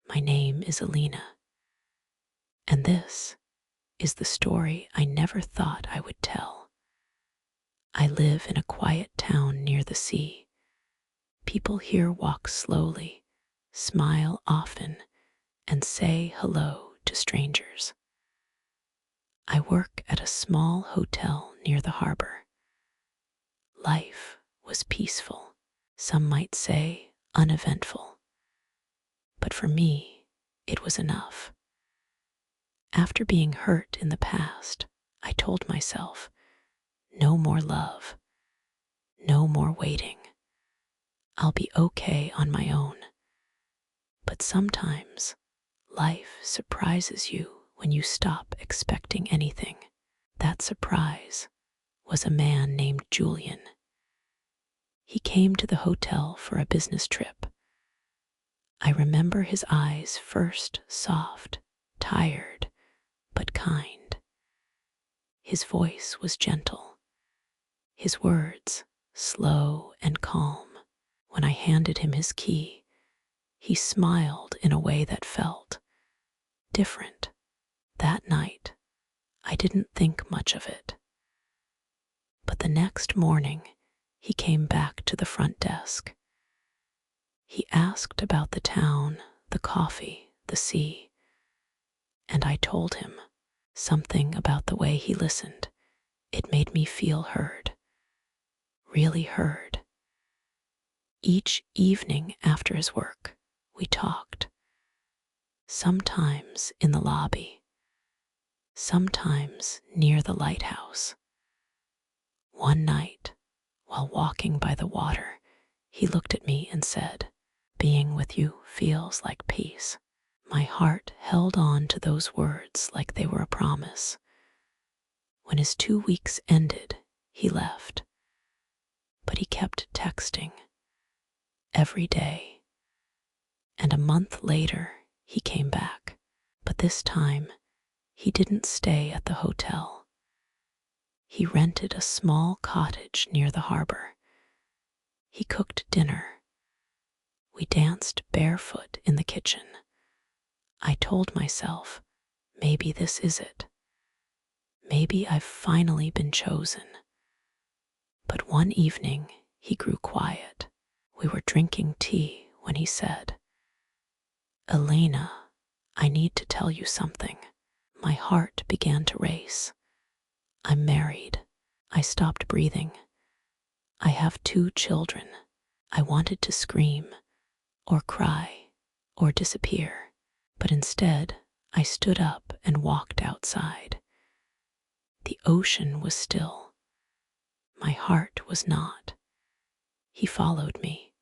My name is Elina, and this is the story I never thought I would tell. I live in a quiet town near the sea. People here walk slowly, smile often, and say hello to strangers. I work at a small hotel near the harbor. Life was peaceful, some might say uneventful, but for me, it was enough. After being hurt in the past, I told myself, no more love, no more waiting. I'll be okay on my own. But sometimes, life surprises you when you stop expecting anything. That surprise was a man named Julian. He came to the hotel for a business trip. I remember his eyes first soft, tired, but kind. His voice was gentle, his words slow and calm. When I handed him his key, he smiled in a way that felt different. That night, I didn't think much of it. But the next morning, he came back to the front desk. He asked about the town, the coffee, the sea, and I told him something about the way he listened. It made me feel heard, really heard. Each evening after his work, we talked. Sometimes in the lobby, sometimes near the lighthouse. One night, while walking by the water, he looked at me and said, "Being with you feels like peace." My heart held on to those words like they were a promise. When his 2 weeks ended, he left. But he kept texting every day. And a month later, he came back. But this time, he didn't stay at the hotel. He rented a small cottage near the harbor. He cooked dinner. We danced barefoot in the kitchen. I told myself, maybe this is it. Maybe I've finally been chosen. But one evening, he grew quiet. We were drinking tea when he said, "Elena, I need to tell you something." My heart began to race. I'm married. I stopped breathing. I have 2 children. I wanted to scream, or cry, or disappear. But instead, I stood up and walked outside. The ocean was still. My heart was not. He followed me.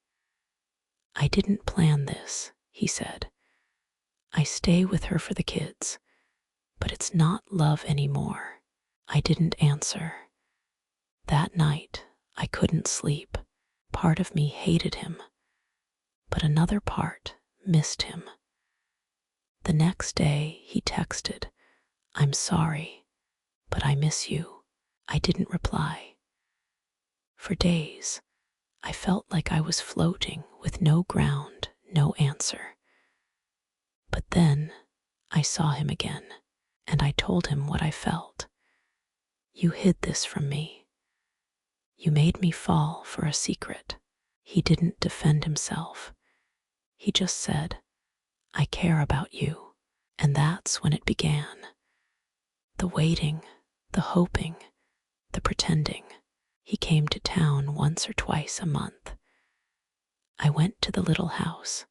"I didn't plan this," he said. "I stay with her for the kids, but it's not love anymore." I didn't answer. That night, I couldn't sleep. Part of me hated him, but another part missed him. The next day, he texted, "I'm sorry, but I miss you." I didn't reply. For days, I felt like I was floating with no ground, no answer. But then, I saw him again, and I told him what I felt. "You hid this from me. You made me fall for a secret." He didn't defend himself. He just said, "I care about you." And that's when it began. The waiting, the hoping, the pretending. He came to town once or twice a month. I went to the little house.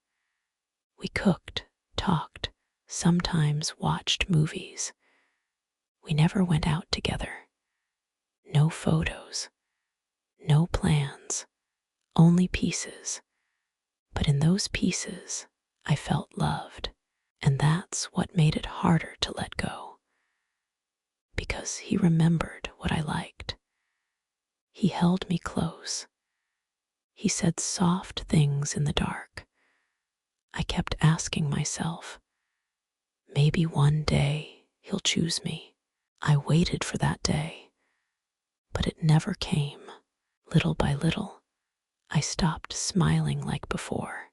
We cooked, talked, sometimes watched movies. We never went out together. No photos, no plans, only pieces. But in those pieces, I felt loved, and that's what made it harder to let go. Because he remembered what I liked. He held me close. He said soft things in the dark. I kept asking myself, maybe one day he'll choose me. I waited for that day, but it never came. Little by little, I stopped smiling like before.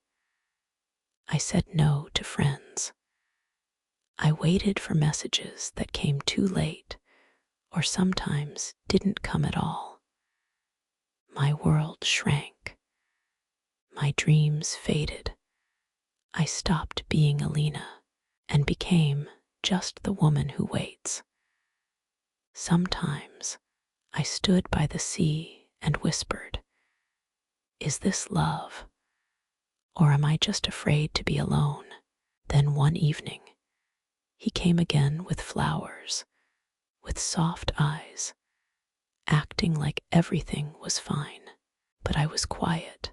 I said no to friends. I waited for messages that came too late or sometimes didn't come at all. My world shrank. My dreams faded. I stopped being Elina and became just the woman who waits. Sometimes I stood by the sea and whispered, "Is this love? Or am I just afraid to be alone?" Then one evening, he came again with flowers, with soft eyes, acting like everything was fine. But I was quiet.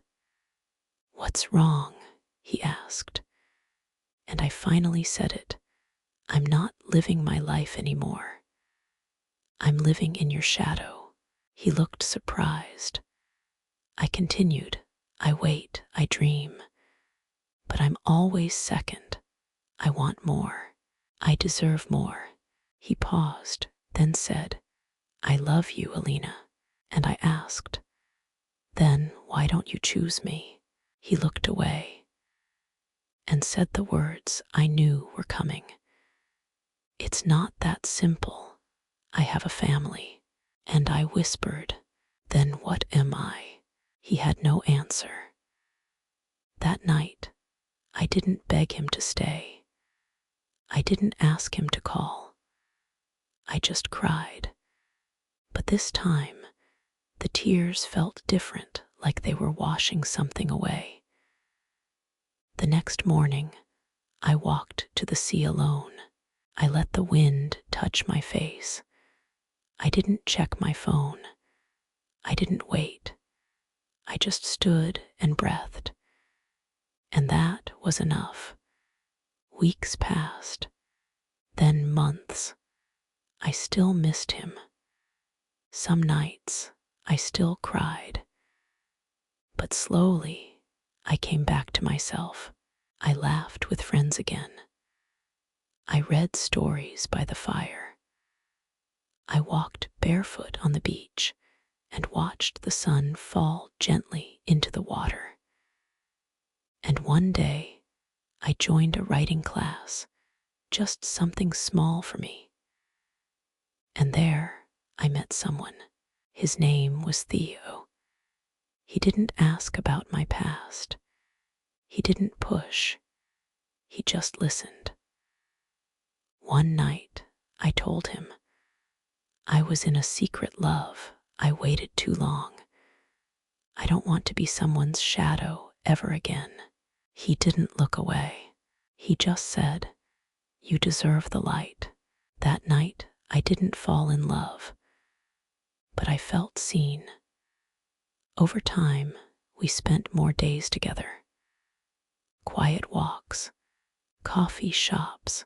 "What's wrong?" he asked. And I finally said it. "I'm not living my life anymore. I'm living in your shadow." He looked surprised. I continued, "I wait, I dream, but I'm always second. I want more. I deserve more." He paused, then said, "I love you, Elina." And I asked, "Then why don't you choose me?" He looked away and said the words I knew were coming. "It's not that simple. I have a family." And I whispered, "Then what am I?" He had no answer. That night, I didn't beg him to stay. I didn't ask him to call. I just cried. But this time, the tears felt different, like they were washing something away. The next morning, I walked to the sea alone. I let the wind touch my face. I didn't check my phone. I didn't wait. I just stood and breathed. And that was enough. Weeks passed, then months. I still missed him. Some nights, I still cried. But slowly, I came back to myself. I laughed with friends again. I read stories by the fire. I walked barefoot on the beach and watched the sun fall gently into the water. And one day, I joined a writing class, just something small for me. And there, I met someone. His name was Theo. He didn't ask about my past. He didn't push. He just listened. One night, I told him, "I was in a secret love. I waited too long. I don't want to be someone's shadow ever again." He didn't look away. He just said, "You deserve the light." That night, I didn't fall in love, but I felt seen. Over time, we spent more days together. Quiet walks, coffee shops,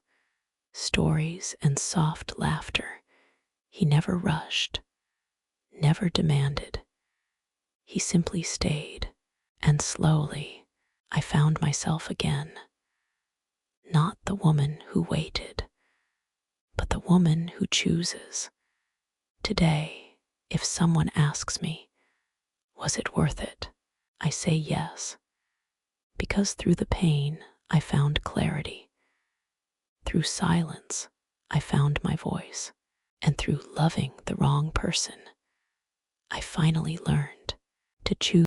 stories, and soft laughter. He never rushed, never demanded. He simply stayed, and slowly I found myself again. Not the woman who waited, but the woman who chooses. Today, if someone asks me, "Was it worth it?" I say yes, because through the pain, I found clarity. Through silence, I found my voice. And through loving the wrong person, I finally learned to choose